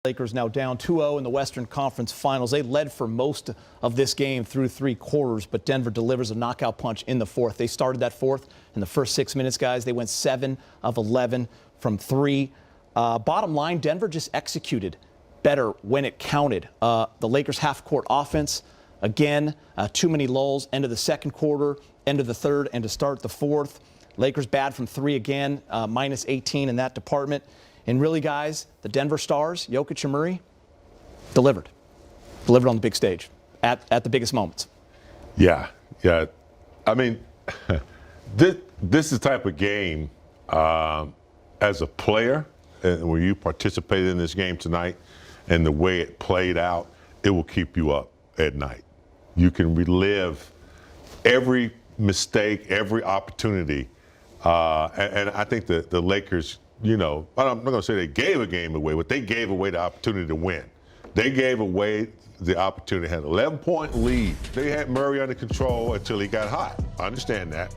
Lakers now down 2-0 in the Western Conference Finals. They led for most of this game through three quarters, but Denver delivers a knockout punch in the fourth. They started that fourth in the first 6 minutes, guys. They went 7 of 11 from three. Bottom line, Denver just executed better when it counted. The Lakers half-court offense, again, too many lulls. End of the second quarter, end of the third, and to start the fourth. Lakers bad from three again, minus 18 in that department. And really, guys, the Denver Stars, Jokic and Murray, delivered on the big stage at the biggest moments. Yeah. I mean, this is the type of game, as a player, and when you participated in this game tonight and the way it played out, it will keep you up at night. You can relive every mistake, every opportunity. And I think the Lakers, I'm not going to say they gave a game away, but they gave away the opportunity to win. They gave away the opportunity. Had an 11-point lead. They had Murray under control until he got hot. I understand that.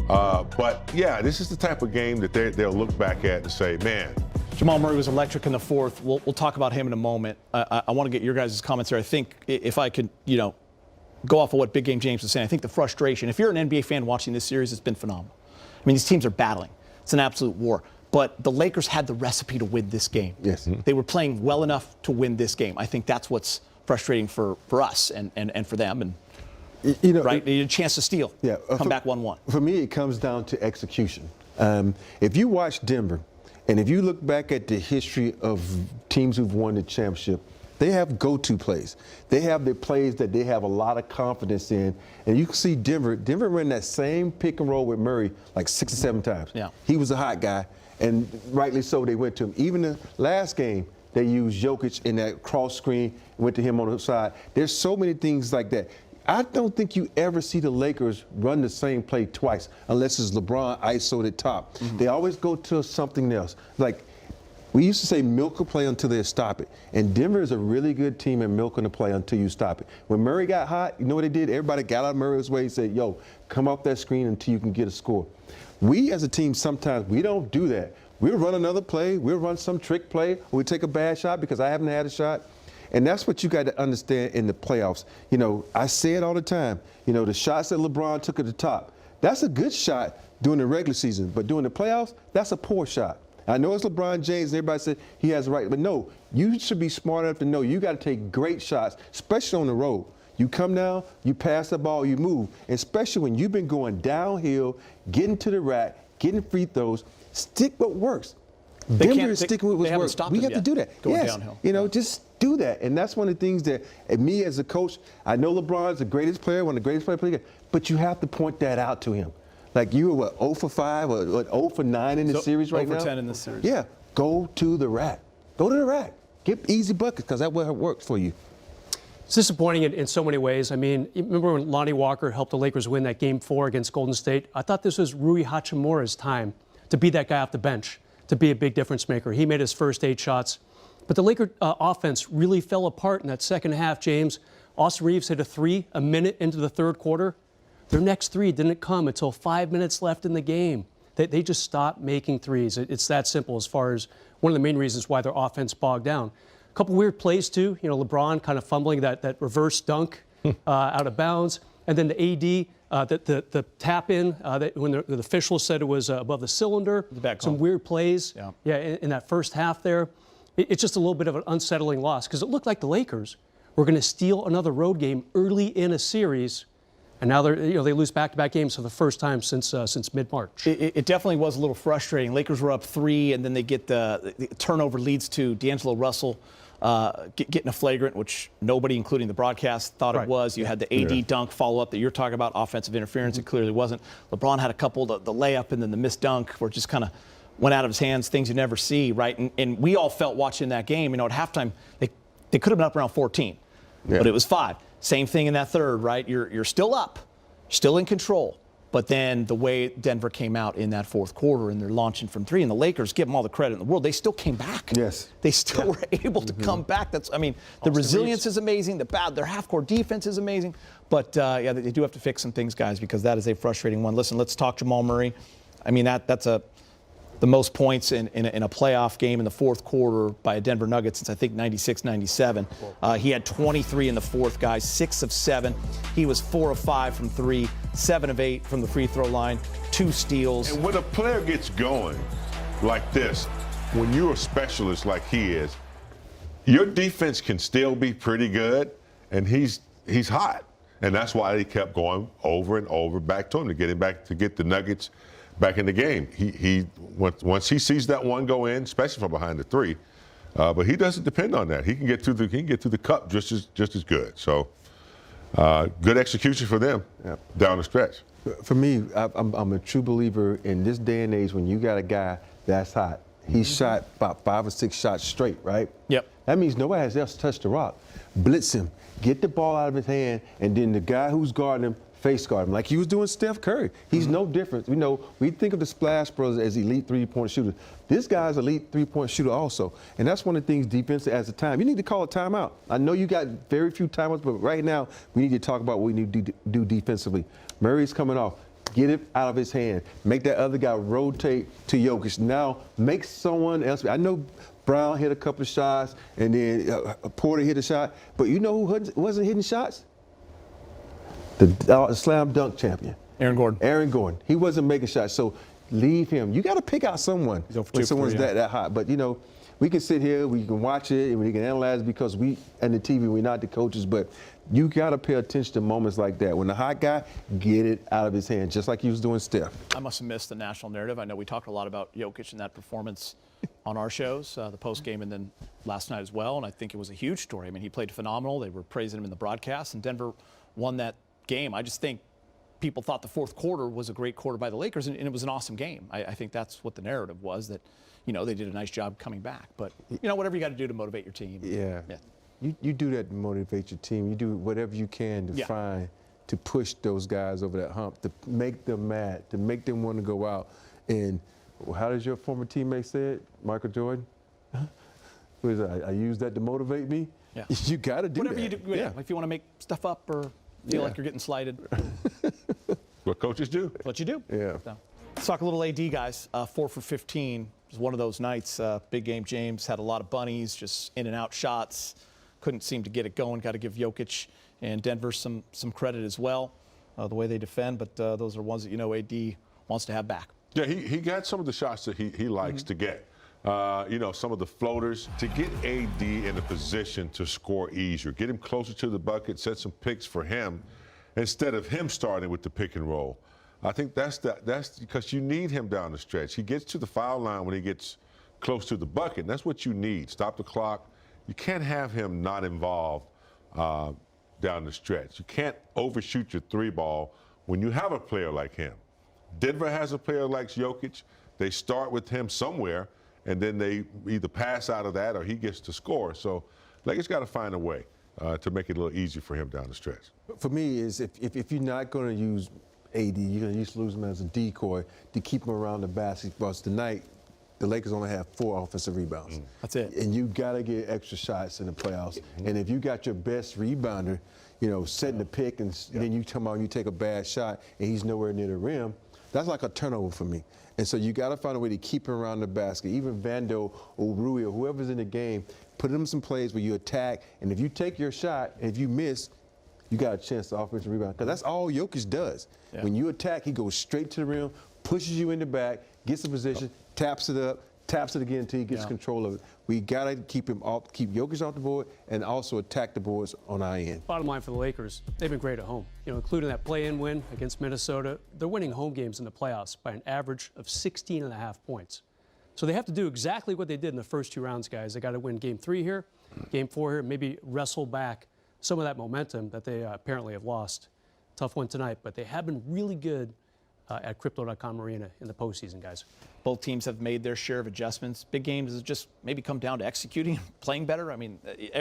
But, yeah, this is the type of game that they'll look back at and say, man. Jamal Murray was electric in the fourth. We'll talk about him in a moment. I want to get your guys' comments here. I think if I could, go off of what Big Game James was saying, I think the frustration, if you're an NBA fan watching this series, it's been phenomenal. I mean, these teams are battling. It's an absolute war. But the Lakers had the recipe to win this game. Yes. They were playing well enough to win this game. I think that's what's frustrating for us and for them. And right, they had a chance to steal. Yeah, come back 1-1. For me, it comes down to execution. If you watch Denver, and if you look back at the history of teams who've won the championship, they have go-to plays. They have the plays that they have a lot of confidence in. And you can see Denver ran that same pick and roll with Murray like 6 or 7 times. Yeah. He was a hot guy, and rightly so they went to him. Even the last game, they used Jokic in that cross screen, went to him on the side. There's so many things like that. I don't think you ever see the Lakers run the same play twice unless it's LeBron ISO'd at top. Mm-hmm. They always go to something else. Like, we used to say milk a play until they stop it. And Denver is a really good team at milking the play until you stop it. When Murray got hot, you know what they did? Everybody got out of Murray's way and said, yo, come off that screen until you can get a score. We as a team, sometimes we don't do that. We'll run another play. We'll run some trick play. Or we take a bad shot because I haven't had a shot. And that's what you got to understand in the playoffs. I say it all the time. The shots that LeBron took at the top, that's a good shot during the regular season. But during the playoffs, that's a poor shot. I know it's LeBron James, and everybody said he has the right, but no, you should be smart enough to know you got to take great shots, especially on the road. You come down, you pass the ball, you move, and especially when you've been going downhill, getting to the rack, getting free throws, stick what works. Denver is sticking with what works. We have to do that. Going yes, downhill. Just do that, and that's one of the things that, me as a coach, I know LeBron's the greatest player, one of the greatest players, but you have to point that out to him. Like you were 0 for 5 or 0 for 9 in the series right now? 0 for 10 in the series. Yeah, go to the rack. Go to the rack. Get easy buckets because that's what works for you. It's disappointing in so many ways. I mean, remember when Lonnie Walker helped the Lakers win that Game 4 against Golden State? I thought this was Rui Hachimura's time to be that guy off the bench, to be a big difference maker. He made his first 8 shots. But the Laker offense really fell apart in that second half, James. Austin Reeves hit a 3 a minute into the third quarter. Their next 3 didn't come until 5 minutes left in the game. They just stopped making threes. It's that simple as far as one of the main reasons why their offense bogged down. A couple weird plays, too. LeBron kind of fumbling that reverse dunk out of bounds. And then the AD, the tap-in, when the official said it was above the cylinder. Some weird plays. Yeah, in that first half there. It's just a little bit of an unsettling loss because it looked like the Lakers were going to steal another road game early in a series. And now they lose back-to-back games for the first time since mid-March. It definitely was a little frustrating. Lakers were up 3, and then they get the turnover leads to D'Angelo Russell getting a flagrant, which nobody, including the broadcast, thought it was. You had the AD dunk follow-up that you're talking about, offensive interference. It clearly wasn't. LeBron had a couple, the layup and then the missed dunk, where it just kind of went out of his hands, things you never see, right? And we all felt watching that game, at halftime, they could have been up around 14, but it was 5. Same thing in that third, right? You're still up, still in control. But then the way Denver came out in that fourth quarter and they're launching from 3, and the Lakers, give them all the credit in the world, they still came back. Yes. They still were able to come back. The resilience is amazing. Their half-court defense is amazing. But, they do have to fix some things, guys, because that is a frustrating one. Listen, let's talk Jamal Murray. I mean, that's a the most points in a playoff game in the fourth quarter by a Denver Nuggets since I think 96, 97. He had 23 in the fourth, guys, 6 of 7. He was 4 of 5 from 3, 7 of 8 from the free throw line, 2 steals. And when a player gets going like this, when you're a specialist like he is, your defense can still be pretty good, and he's hot. And that's why he kept going over and over back to him to get the Nuggets back in the game. Once he sees that one go in, especially from behind the 3, but he doesn't depend on that. He can get through the cup just as good. So good execution for them down the stretch. For me, I'm a true believer in this day and age when you got a guy that's hot. He shot about 5 or 6 shots straight, right? Yep. That means nobody has else touched the rock. Blitz him, get the ball out of his hand, and then the guy who's guarding him, face guard him, like he was doing Steph Curry. He's no different. You know, we think of the Splash Brothers as elite three-point shooters. This guy's elite three-point shooter also. And that's one of the things defensive as a time. You need to call a timeout. I know you got very few timeouts, but right now we need to talk about what we need to do defensively. Murray's coming off. Get it out of his hand. Make that other guy rotate to Jokic. Now make someone else. I know Brown hit a couple of shots, and then Porter hit a shot. But you know who wasn't hitting shots? The slam dunk champion. Aaron Gordon. Aaron Gordon. He wasn't making shots. So leave him. You got to pick out someone when someone's that hot. But, you know, we can sit here, we can watch it, and we can analyze it because we, and the TV, we're not the coaches, but you got to pay attention to moments like that. When the hot guy, get it out of his hand, just like he was doing Steph. I must have missed the national narrative. I know we talked a lot about Jokic and that performance on our shows, the post game and then last night as well, and I think it was a huge story. I mean, he played phenomenal. They were praising him in the broadcast, and Denver won that game. I just think people thought the fourth quarter was a great quarter by the Lakers, and it was an awesome game. I think that's what the narrative was, that, you know, they did a nice job coming back. But, you know, whatever you got to do to motivate your team. Yeah. You do that to motivate your team. You do whatever you can to find, to push those guys over that hump, to make them mad, to make them want to go out. And how does your former teammate say it, Michael Jordan? What is that? I use that to motivate me? Yeah. You got to do whatever that. You do, yeah. If you want to make stuff up or feel like you're getting slighted. What coaches do. That's what you do. Yeah. So, let's talk a little AD, guys. 4 for 15. It was one of those nights. Big game James had a lot of bunnies, just in and out shots. Couldn't seem to get it going. Got to give Jokic and Denver some credit as well, the way they defend. But those are ones that, you know, AD wants to have back. Yeah, he got some of the shots that he likes to get. You know, some of the floaters, to get AD in a position to score easier, get him closer to the bucket, set some picks for him instead of him starting with the pick and roll. I think that's because you need him down the stretch. He gets to the foul line when he gets close to the bucket, and that's what you need. Stop the clock. You can't have him not involved down the stretch. You can't overshoot your 3-ball when you have a player like him. Denver has a player like Jokic. They start with him somewhere, and then they either pass out of that or he gets to score. So Lakers got to find a way to make it a little easier for him down the stretch. For me, is if you're not going to use AD, you're going to use him as a decoy to keep him around the basket. Because tonight, the Lakers only have 4 offensive rebounds. That's it. And you got to get extra shots in the playoffs. And if you got your best rebounder, you know, setting the pick, and then you come out and you take a bad shot and he's nowhere near the rim, that's like a turnover for me. And so you got to find a way to keep him around the basket. Even Vando or Rui or whoever's in the game, put him some plays where you attack. And if you take your shot, and if you miss, you got a chance to offensive rebound. Because that's all Jokic does. Yeah. When you attack, he goes straight to the rim, pushes you in the back, gets a position, taps it up, taps it again until he gets control of it. We got to keep Jokic off the board and also attack the boards on our end. Bottom line for the Lakers, they've been great at home. You know, including that play-in win against Minnesota. They're winning home games in the playoffs by an average of 16.5 points. So they have to do exactly what they did in the first 2 rounds, guys. They got to win Game 3 here, Game 4 here, maybe wrestle back some of that momentum that they apparently have lost. Tough one tonight, but they have been really good at Crypto.com Arena in the postseason, guys. Both teams have made their share of adjustments. Big games is just maybe come down to executing, playing better. I mean,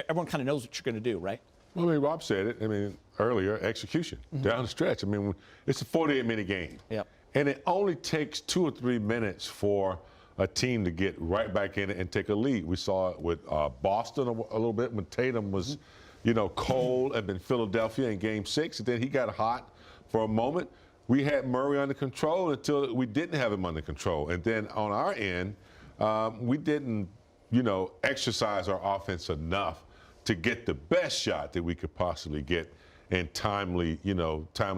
everyone kind of knows what you're going to do, right? Well, I mean, Rob said it. I mean, earlier, execution down the stretch. I mean, it's a 48-minute game. Yep. And it only takes 2 or 3 minutes for a team to get right back in it and take a lead. We saw it with Boston a little bit when Tatum was, you know, cold, and then Philadelphia in Game 6. And then he got hot for a moment. we had Murray under control until we didn't have him under control. And then on our end, we didn't, exercise our offense enough to get the best shot that we could possibly get in timely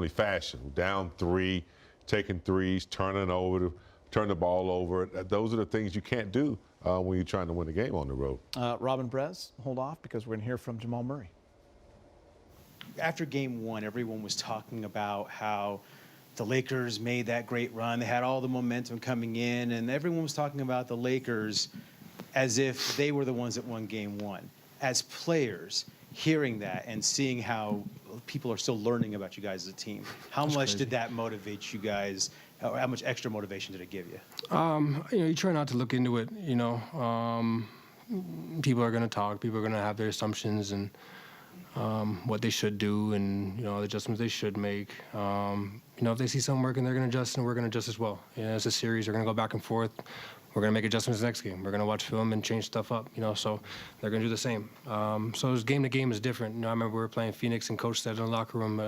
fashion. Down 3, taking threes, turn the ball over. Those are the things you can't do when you're trying to win a game on the road. Robin Brez, hold off because we're going to hear from Jamal Murray. After game 1, everyone was talking about how the Lakers made that great run. They had all the momentum coming in, and everyone was talking about the Lakers as if they were the ones that won game 1. As players, hearing that and seeing how people are still learning about you guys as a team, how much did that motivate you guys? Or how much extra motivation did it give you? You try not to look into it. People are going to talk. People are going to have their assumptions and what they should do and the adjustments they should make. If they see something working, they're going to adjust, and we're going to adjust as well. It's a series. We're going to go back and forth. We're going to make adjustments next game. We're going to watch film and change stuff up. So they're going to do the same. So it's game to game is different. I remember we were playing Phoenix and Coach said in the locker room.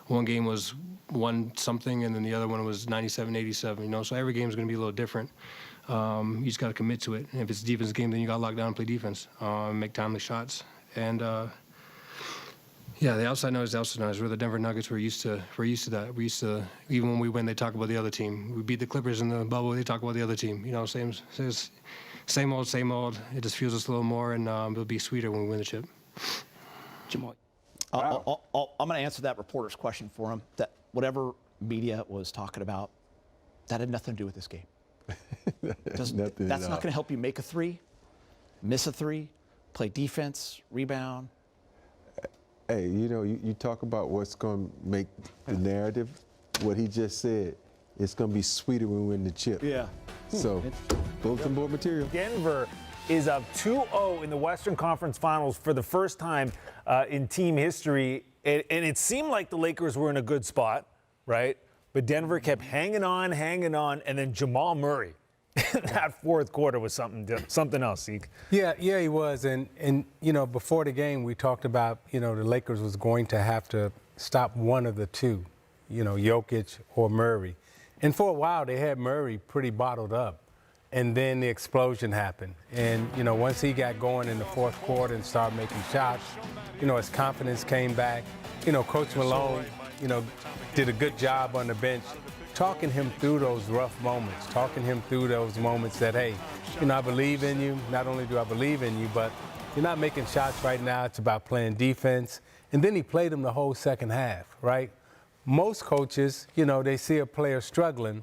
One game was 1-something, and then the other one was 97-87. So every game is going to be a little different. You just got to commit to it. And if it's a defense game, then you got to lock down and play defense, make timely shots. And the outside noise is the outside noise. We're the Denver Nuggets. We're used to that. We used to, even when we win, they talk about the other team. We beat the Clippers in the bubble. They talk about the other team. Same old. It just fuels us a little more, and it'll be sweeter when we win the chip. Jamal. I'm going to answer that reporter's question for him. That whatever media was talking about, that had nothing to do with this game. That's not going to help you make a 3, miss a 3, play defense, rebound. Hey, you talk about what's going to make the narrative. What he just said, it's going to be sweeter when we win the chip. Yeah. So, bulletin board material. Denver is up 2-0 in the Western Conference Finals for the first time in team history. And it seemed like the Lakers were in a good spot, right? But Denver kept hanging on, and then Jamal Murray. That fourth quarter was something else, Zeke. Yeah, he was. And before the game, we talked about, the Lakers was going to have to stop one of the two, Jokic or Murray. And for a while, they had Murray pretty bottled up. And then the explosion happened. And, once he got going in the fourth quarter and started making shots, his confidence came back. Coach Malone, did a good job on the bench talking him through those rough moments, talking him through those moments that, hey, I believe in you. Not only do I believe in you, but you're not making shots right now. It's about playing defense. And then he played him the whole second half, right? Most coaches, they see a player struggling,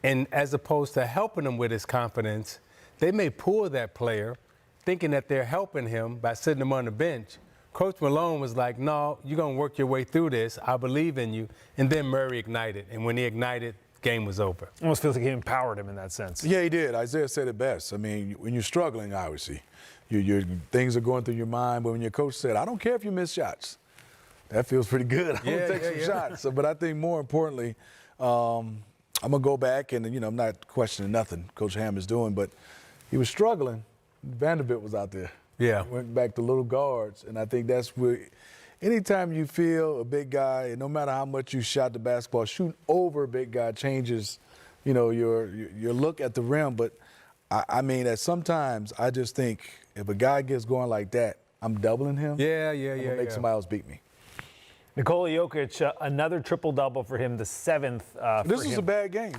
and as opposed to helping him with his confidence, they may pull that player thinking that they're helping him by sitting him on the bench. Coach Malone was like, no, you're going to work your way through this. I believe in you. And then Murray ignited. And when he ignited, game was over. Almost feels like he empowered him in that sense. Yeah, he did. Isaiah said it best. I mean, when you're struggling, obviously, your things are going through your mind. But when your coach said, I don't care if you miss shots, that feels pretty good. I'm going to take some shots. So, but I think more importantly, I'm going to go back and, I'm not questioning nothing Coach Ham is doing, but he was struggling. Vanderbilt was out there. Yeah. Went back to little guards, and I think that's where anytime you feel a big guy, no matter how much you shot the basketball, shooting over a big guy changes, your look at the rim. But, I mean, at sometimes I just think if a guy gets going like that, I'm doubling him. Yeah. I'm gonna make somebody else beat me. Nikola Jokic, another triple-double for him, the 7th This was a bad game.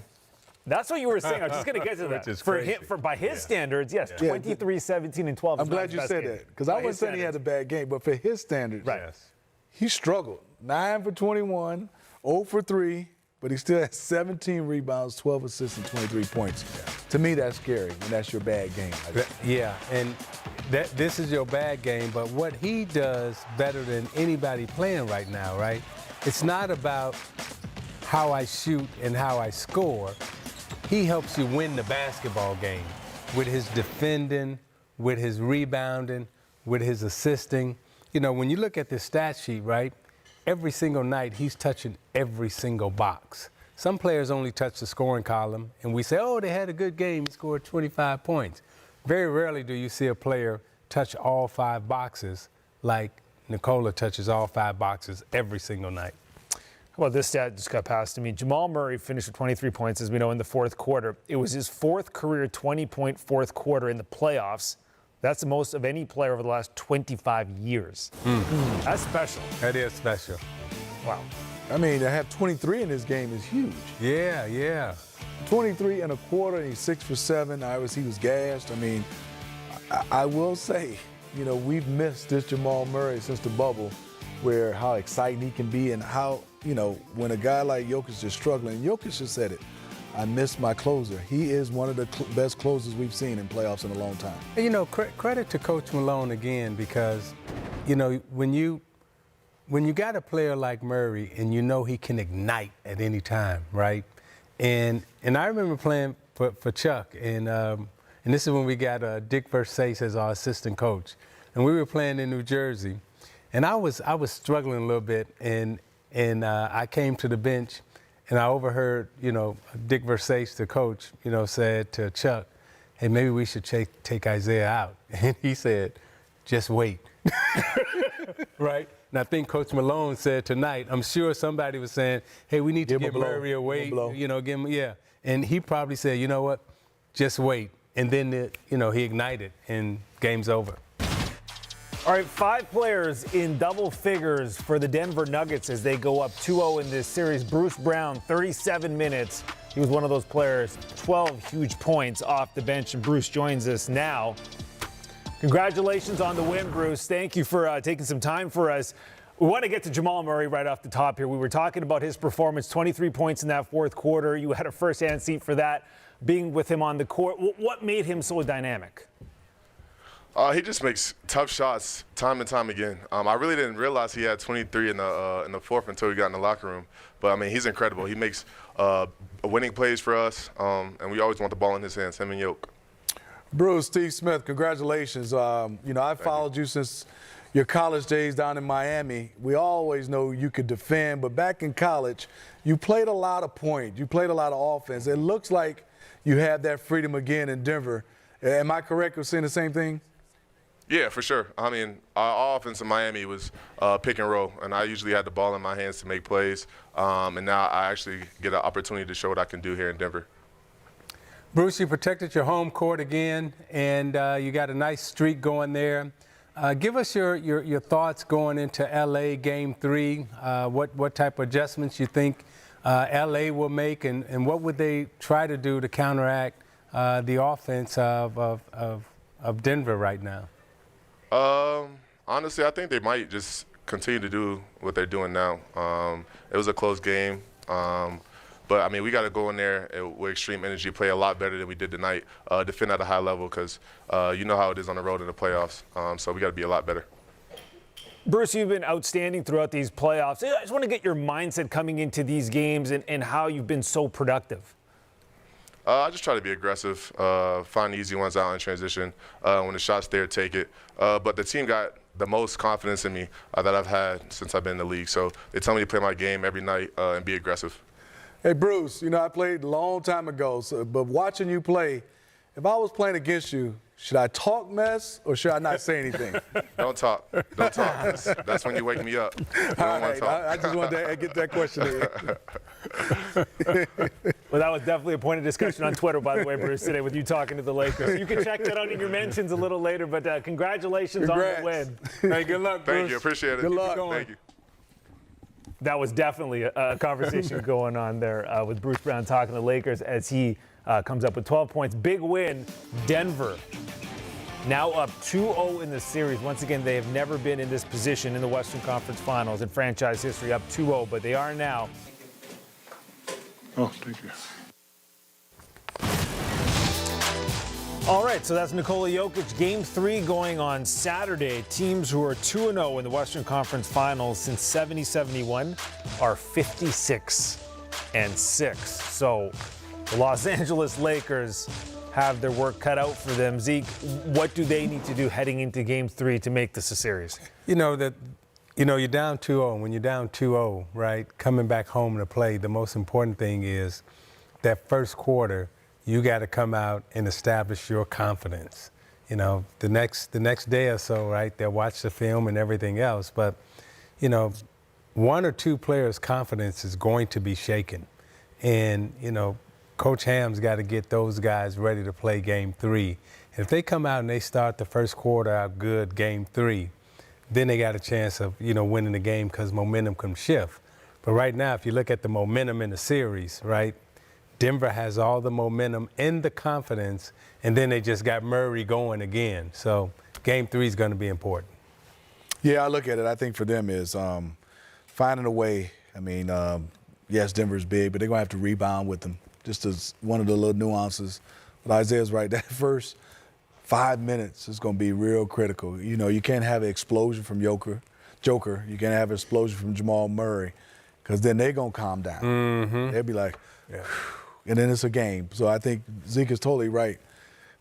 That's what you were saying. I was just going to get to that. For him, by his standards, yes, 23, 17, and 12. I'm glad you said that because I wasn't saying he had a bad game, but for his standards, he struggled. 9 for 21, 0 for 3, but he still has 17 rebounds, 12 assists, and 23 points. To me, that's scary when that's your bad game. Yeah, and this is your bad game, but what he does better than anybody playing right now, right? It's not about how I shoot and how I score. He helps you win the basketball game with his defending, with his rebounding, with his assisting. When you look at the stat sheet, right, every single night he's touching every single box. Some players only touch the scoring column, and we say, oh, they had a good game. He scored 25 points. Very rarely do you see a player touch all 5 boxes like Nikola touches all 5 boxes every single night. Well, this stat just got passed to me. Jamal Murray finished with 23 points, as we know, in the fourth quarter. It was his fourth career 20-point fourth quarter in the playoffs. That's the most of any player over the last 25 years. That's special. That is special. Wow. I mean, to have 23 in this game is huge. Yeah, yeah. 23 and a quarter, and he's 6 for 7. Obviously, he was gassed. I mean, I will say, you know, we've missed this Jamal Murray since the bubble, where how exciting he can be and how, you know, when a guy like Jokic is struggling, Jokic just said it, I miss my closer. He is one of the best closers we've seen in playoffs in a long time. And, you know, credit to Coach Malone again, because, you know, when you got a player like Murray and you know he can ignite at any time, right? And I remember playing for Chuck, and this is when we got Dick Versace as our assistant coach, and we were playing in New Jersey, and I was struggling a little bit, and I came to the bench, and I overheard, you know, Dick Versace, the coach, you know, said to Chuck, hey, maybe we should take Isiah out, and he said, just wait, right? And I think Coach Malone said tonight, I'm sure somebody was saying, hey, we need to give Murray a wait, you know, give him, yeah. And he probably said, you know what, just wait. And then, you know, he ignited and game's over. All right, 5 players in double figures for the Denver Nuggets as they go up 2-0 in this series. Bruce Brown, 37 minutes. He was one of those players, 12 huge points off the bench, and Bruce joins us now. Congratulations on the win, Bruce. Thank you for taking some time for us. We want to get to Jamal Murray right off the top here. We were talking about his performance, 23 points in that fourth quarter. You had a first-hand seat for that, being with him on the court. What made him so dynamic? He just makes tough shots time and time again. I really didn't realize he had 23 in the fourth until we got in the locker room. But, I mean, he's incredible. He makes winning plays for us, and we always want the ball in his hands, him and Yoke. Bruce, Steve Smith, congratulations. You know, I followed you since your college days down in Miami. We always know you could defend, but back in college, you played a lot of point. You played a lot of offense. It looks like you have that freedom again in Denver. Am I correct with saying the same thing? Yeah, for sure. I mean, our offense in Miami was pick and roll, and I usually had the ball in my hands to make plays. And now I actually get an opportunity to show what I can do here in Denver. Bruce, you protected your home court again, and you got a nice streak going there. Give us your thoughts going into LA Game 3. What type of adjustments you think LA will make, and what would they try to do to counteract the offense of Denver right now? Honestly, I think they might just continue to do what they're doing now. It was a close game. But, I mean, we got to go in there with extreme energy, play a lot better than we did tonight, defend at a high level because you know how it is on the road in the playoffs. So we got to be a lot better. Bruce, you've been outstanding throughout these playoffs. I just want to get your mindset coming into these games and how you've been so productive. I just try to be aggressive, find easy ones out in transition. When the shot's there, take it. But the team got the most confidence in me that I've had since I've been in the league. So they tell me to play my game every night and be aggressive. Hey, Bruce, you know, I played a long time ago, but watching you play, if I was playing against you, should I talk mess or should I not say anything? Don't talk. Don't talk. That's when you wake me up. You don't want to talk. I just wanted to get that question in. Well, that was definitely a point of discussion on Twitter, by the way, Bruce, today with you talking to the Lakers. You can check that out in your mentions a little later, but congratulations on the win. Hey, good luck, Bruce. Thank you. Appreciate it. Good luck. Thank you. That was definitely a conversation going on there with Bruce Brown talking to the Lakers as he comes up with 12 points. Big win, Denver. Now up 2-0 in the series. Once again, they have never been in this position in the Western Conference Finals in franchise history, up 2-0, but they are now. Oh, thank you. All right, so that's Nikola Jokic. Game 3 going on Saturday. Teams who are 2-0 in the Western Conference Finals since 70-71 are 56-6. So the Los Angeles Lakers have their work cut out for them. Zeke, what do they need to do heading into Game 3 to make this a series? You're down 2-0. And when you're down 2-0, right, coming back home to play, the most important thing is that first quarter, you got to come out and establish your confidence. You know, the next day or so, right, they'll watch the film and everything else. But, you know, one or two players' confidence is going to be shaken. And, Coach Ham's got to get those guys ready to play game 3. And if they come out and they start the first quarter out good, game 3, then they got a chance of, winning the game because momentum can shift. But right now, if you look at the momentum in the series, right, Denver has all the momentum and the confidence, and then they just got Murray going again. So game 3 is going to be important. Yeah, I look at it. I think for them is finding a way. I mean, yes, Denver's big, but they're going to have to rebound with them. Just as one of the little nuances. But Isaiah's right. That first 5 minutes is going to be real critical. You can't have an explosion from Joker. You can't have an explosion from Jamal Murray, because then they're going to calm down. Mm-hmm. They'll be like, and then it's a game. So I think Zeke is totally right.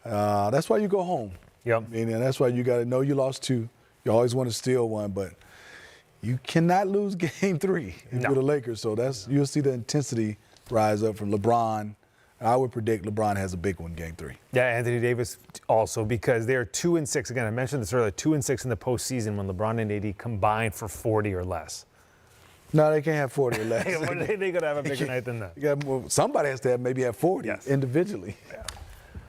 That's why you go home. Yep. And that's why you got to know you lost 2. You always want to steal 1, but you cannot lose game 3 if you're the Lakers. So you'll see the intensity rise up from LeBron. I would predict LeBron has a big one game 3. Yeah, Anthony Davis also, because they're 2-6. Again, I mentioned this earlier, 2-6 in the postseason when LeBron and AD combined for 40 or less. No, they can't have 40 or less. They're going to have a bigger night than that. Somebody has to maybe have 40 individually. Yeah.